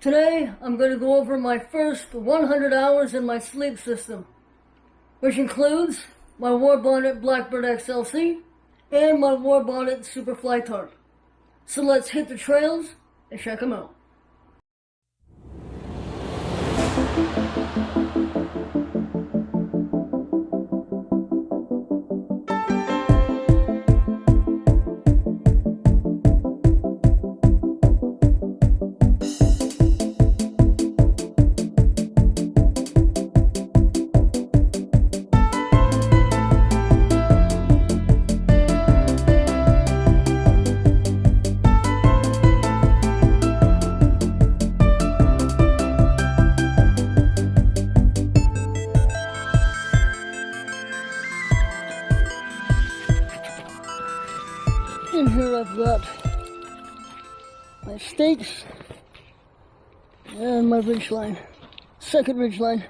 Today, I'm going to go over my first 100 hours in my sleep system, which includes my Warbonnet Blackbird XLC and my Warbonnet Superfly Tarp. So let's hit the trails and check them out. In here I've got my stakes and my ridge line, second ridge line.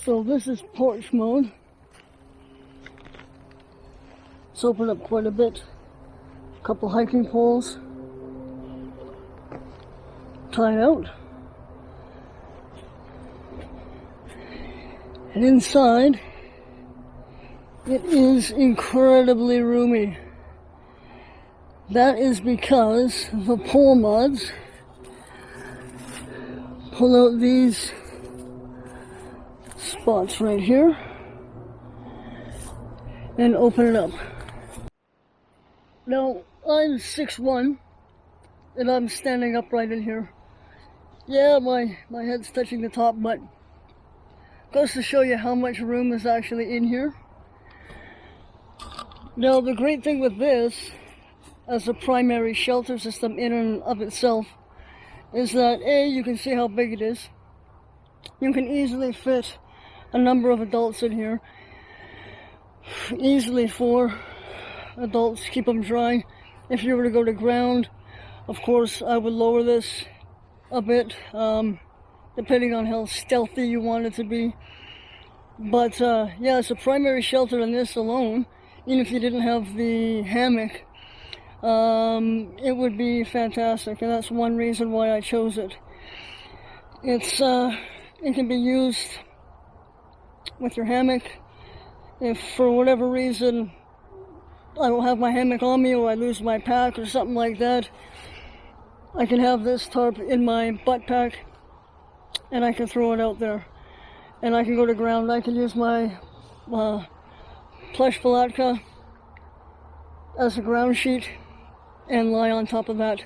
So this is porch mode. It's opened up quite a bit. A couple hiking poles tied out. And inside, it is incredibly roomy. That is because the pole mods pull out these spots right here and open it up. Now, I'm 6'1", and I'm standing upright in here. Yeah, my head's touching the top, but goes to show you how much room is actually in here. Now, the great thing with this, as a primary shelter system in and of itself, is that A, you can see how big it is. You can easily fit a number of adults in here. Easily 4 adults, keep them dry. If you were to go to ground, of course, I would lower this a bit, depending on how stealthy you want it to be. But yeah, it's a primary shelter in this alone. Even if you didn't have the hammock, it would be fantastic, and that's one reason why I chose it. It can be used with your hammock. If for whatever reason I don't have my hammock on me, or I lose my pack or something like that, I can have this tarp in my butt pack and I can throw it out there, and I can go to ground. I can use my plush palatka as a ground sheet and lie on top of that,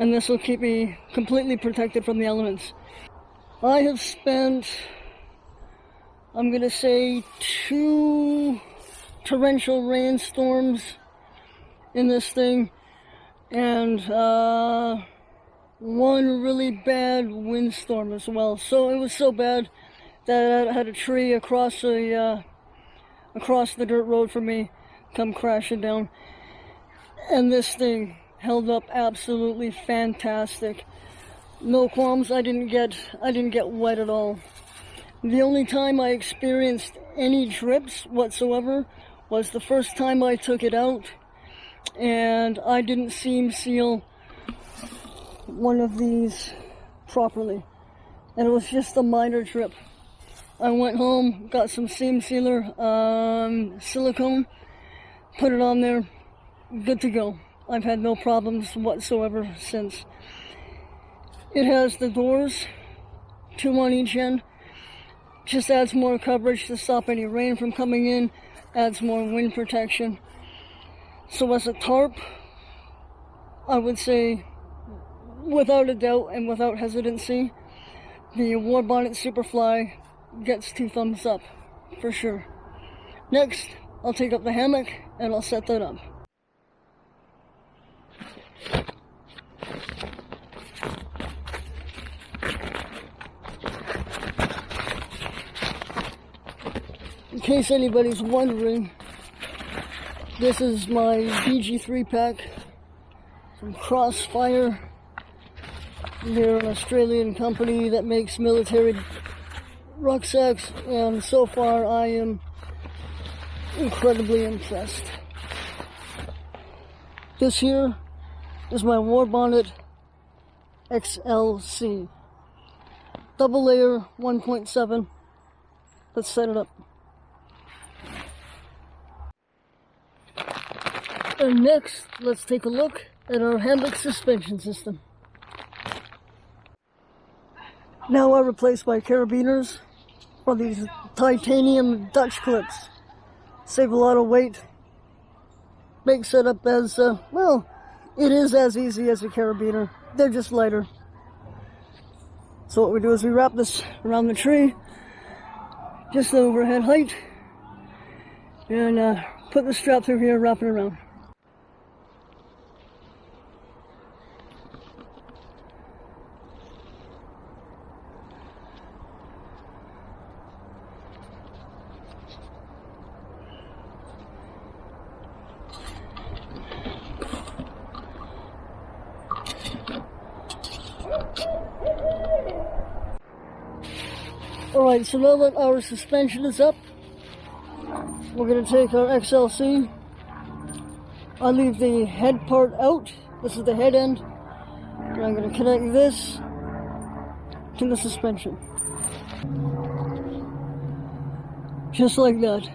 and this will keep me completely protected from the elements. I have spent, I'm gonna say, 2 torrential rainstorms in this thing, and 1 really bad windstorm as well. So it was so bad that I had a tree across the dirt road for me come crashing down, and this thing held up absolutely fantastic. No qualms. I didn't get wet at all. The only time I experienced any drips whatsoever was the first time I took it out, and I didn't seam seal one of these properly, and it was just a minor drip. I went home, got some seam sealer, silicone, put it on there, good to go. I've had no problems whatsoever since. It has the doors, 2 on each end. Just adds more coverage to stop any rain from coming in, adds more wind protection. So as a tarp, I would say, without a doubt and without hesitancy, the Warbonnet Superfly gets 2 thumbs up, for sure. Next, I'll take up the hammock and I'll set that up. In case anybody's wondering, this is my BG3 pack from Crossfire. They're an Australian company that makes military rucksacks, and so far I am incredibly impressed. This here is my Warbonnet XLC. Double layer 1.7. Let's set it up. And next, let's take a look at our hammock suspension system. Now I replace my carabiners for these titanium Dutch clips. Save a lot of weight. Make setup as, well, it is as easy as a carabiner. They're just lighter. So what we do is we wrap this around the tree, just the overhead height, and put the strap through here, wrap it around. Alright, so now that our suspension is up, we're going to take our XLC. I leave the head part out. This is the head end. And I'm going to connect this to the suspension. Just like that.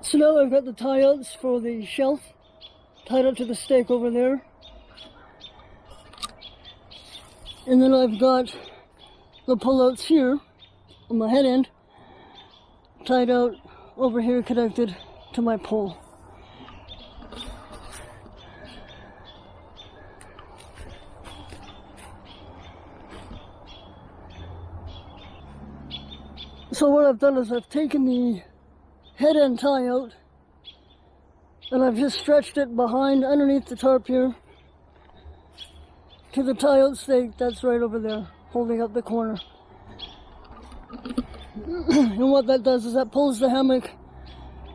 So now I've got the tie-outs for the shelf tied up to the stake over there. And then I've got the pull-outs here on my head end tied out over here, connected to my pole. So what I've done is I've taken the head end tie out and I've just stretched it behind underneath the tarp here to the tie out stake that's right over there holding up the corner. And what that does is that pulls the hammock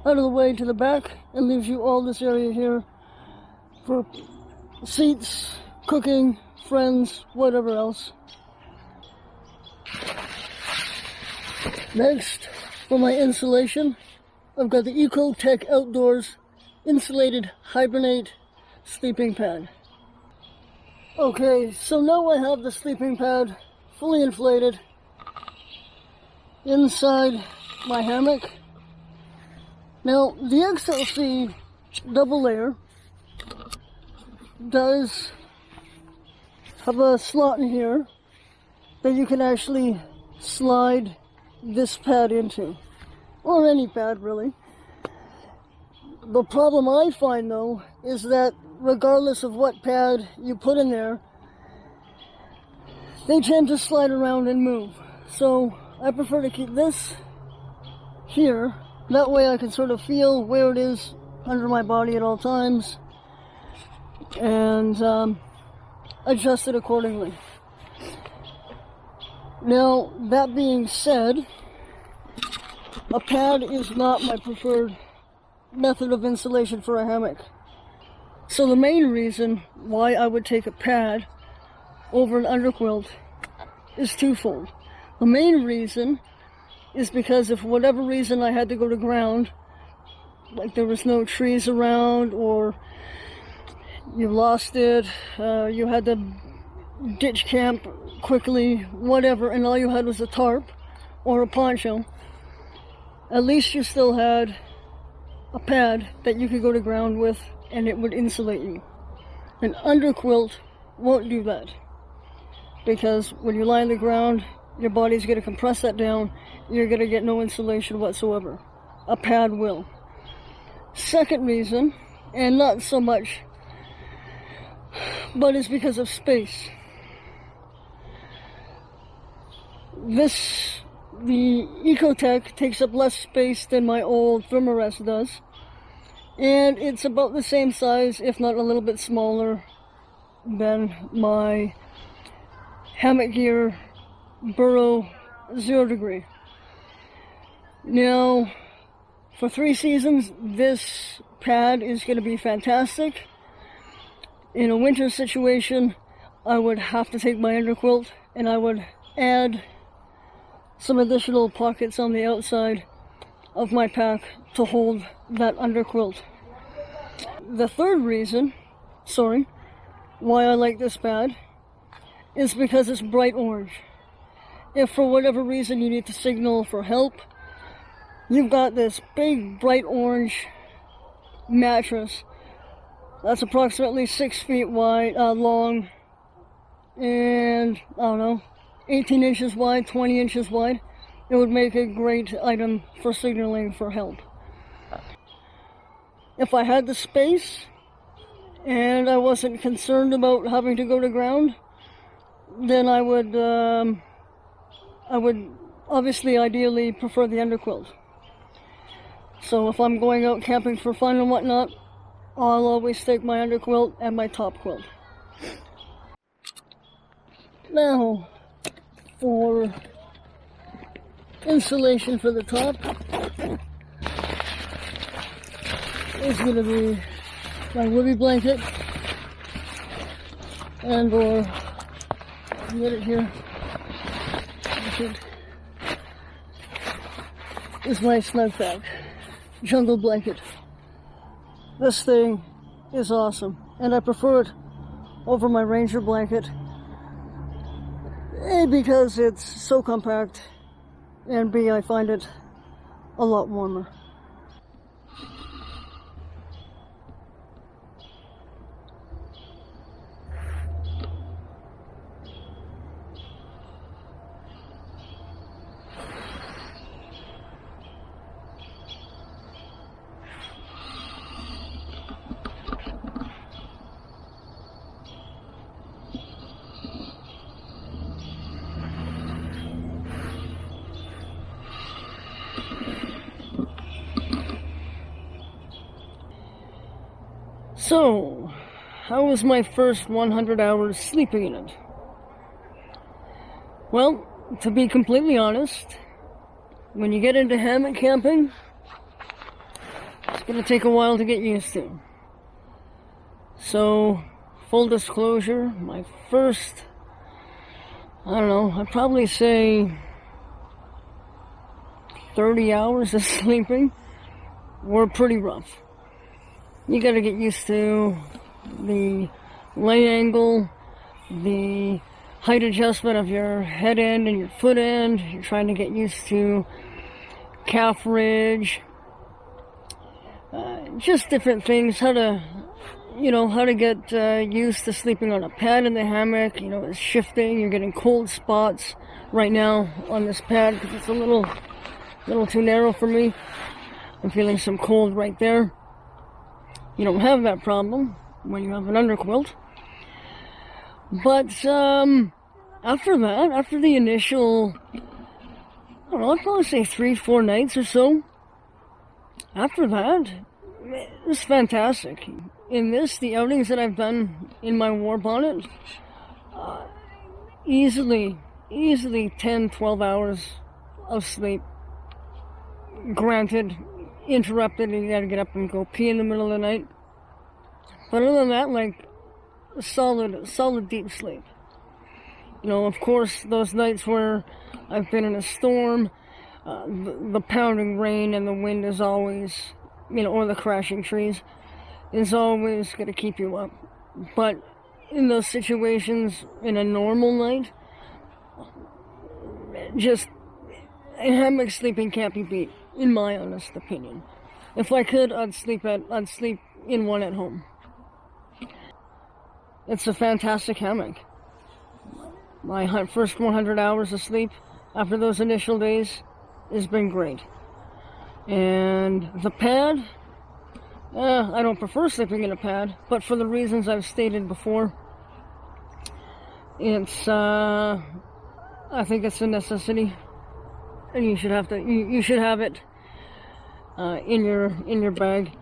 out of the way to the back and leaves you all this area here for seats, cooking, friends, whatever else. Next, for my insulation, I've got the Ecotech Outdoors Insulated Hibernate Sleeping Pad. Okay, so now I have the sleeping pad fully inflated inside my hammock. Now, the XLC double layer does have a slot in here that you can actually slide this pad into. Or any pad, really. The problem I find, though, is that regardless of what pad you put in there, they tend to slide around and move. So I prefer to keep this here. That way I can sort of feel where it is under my body at all times and adjust it accordingly. Now, that being said, a pad is not my preferred method of insulation for a hammock. So the main reason why I would take a pad over an underquilt is twofold. The main reason is because if for whatever reason I had to go to ground, like there was no trees around or you lost it, you had to ditch camp quickly, whatever, and all you had was a tarp or a poncho, at least you still had a pad that you could go to ground with and it would insulate you. An underquilt won't do that because when you lie on the ground, your body's going to compress that down, you're going to get no insulation whatsoever. A pad will. Second reason, and not so much, but it's because of space. The Ecotech takes up less space than my old Thermarest does, and it's about the same size, if not a little bit smaller, than my Hammock Gear Burrow 0 degree. Now, for 3 seasons, this pad is going to be fantastic. In a winter situation, I would have to take my underquilt and I would add some additional pockets on the outside of my pack to hold that underquilt. The third reason, why I like this pad is because it's bright orange. if for whatever reason you need to signal for help, you've got this big bright orange mattress that's approximately 6 feet wide, long, and I don't know, 18 inches wide, 20 inches wide. It would make a great item for signaling for help. If I had the space and I wasn't concerned about having to go to ground, then I would obviously ideally prefer the underquilt. So if I'm going out camping for fun and whatnot, I'll always take my underquilt and my top quilt. Now, for insulation for the top is going to be my woolly blanket, and or get it here. Is my snug bag, jungle blanket. This thing is awesome, and I prefer it over my Ranger blanket. A, because it's so compact, and B, I find it a lot warmer. So, how was my first 100 hours sleeping in it? Well, to be completely honest, when you get into hammock camping, it's going to take a while to get used to. So, full disclosure, my first, I don't know, I'd probably say 30 hours of sleeping were pretty rough. You gotta get used to the lay angle, the height adjustment of your head end and your foot end. You're trying to get used to calf ridge, just different things. How to get used to sleeping on a pad in the hammock. You know, it's shifting. You're getting cold spots right now on this pad because it's a little too narrow for me. I'm feeling some cold right there. You don't have that problem when you have an underquilt. But after that, after the initial, I don't know, I'd probably say 3-4 nights or so, after that, it was fantastic. In the outings that I've done in my Warbonnet, easily 10-12 hours of sleep. Granted, interrupted, and you gotta get up and go pee in the middle of the night. But other than that, like, solid deep sleep. You know, of course, those nights where I've been in a storm, the pounding rain and the wind is always, or the crashing trees, is always gonna keep you up. But in those situations, in a normal night, just a hammock sleeping can't be beat, in my honest opinion. If I could, I'd sleep in one at home. It's a fantastic hammock. My first 100 hours of sleep after those initial days has been great. And the pad, I don't prefer sleeping in a pad, but for the reasons I've stated before, it's, I think it's a necessity. And you should have it in your bag.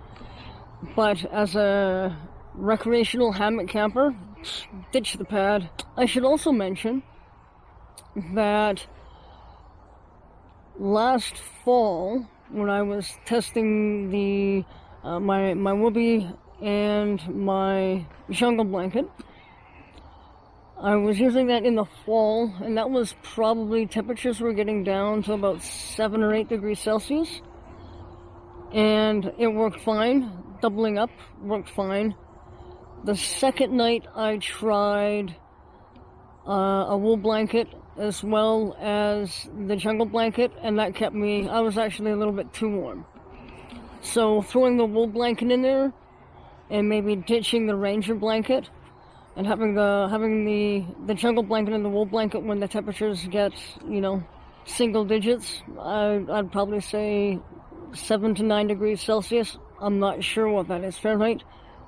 But as a recreational hammock camper, ditch the pad. I should also mention that last fall, when I was testing the my whoopee and my jungle blanket, I was using that in the fall, and that was probably, temperatures were getting down to about 7 or 8 degrees Celsius, and it worked fine. Doubling up worked fine. The second night I tried a wool blanket as well as the jungle blanket, and that kept me, I was actually a little bit too warm. So throwing the wool blanket in there, and maybe ditching the ranger blanket, and having the jungle blanket and the wool blanket when the temperatures get, single digits, I'd probably say 7 to 9 degrees Celsius. I'm not sure what that is Fahrenheit,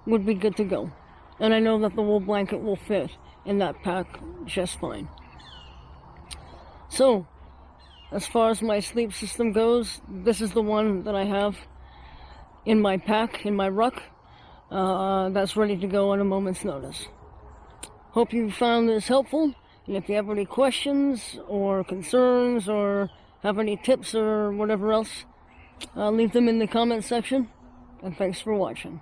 would be good to go. And I know that the wool blanket will fit in that pack just fine. So, as far as my sleep system goes, this is the one that I have in my pack, in my ruck, that's ready to go on a moment's notice. Hope you found this helpful, and if you have any questions or concerns or have any tips or whatever else, leave them in the comment section, and thanks for watching.